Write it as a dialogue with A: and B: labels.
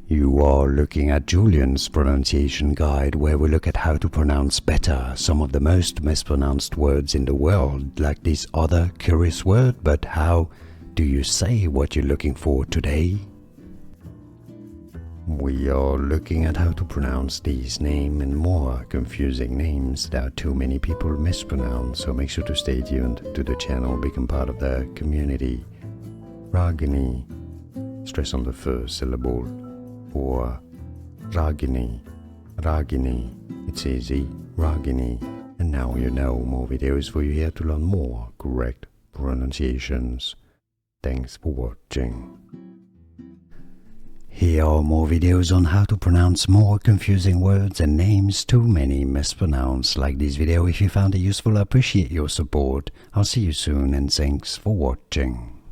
A: You are looking at Julian's pronunciation guide, where we look at how to pronounce better some of the most mispronounced words in the world, like this other curious word. But how do you say what you're looking for today? We are looking at how to pronounce these names and more confusing names that too many people mispronounce, so make sure to stay tuned to the channel, become part of the community. Ragini, stress on the first syllable, or Ragini, Ragini, it's easy, Ragini. And now you know, more videos for you here to learn more correct pronunciations. Thanks for watching. Here are more videos on how to pronounce more confusing words and names too many mispronounced. Like this video if you found it useful. I appreciate your support. I'll see you soon and thanks for watching.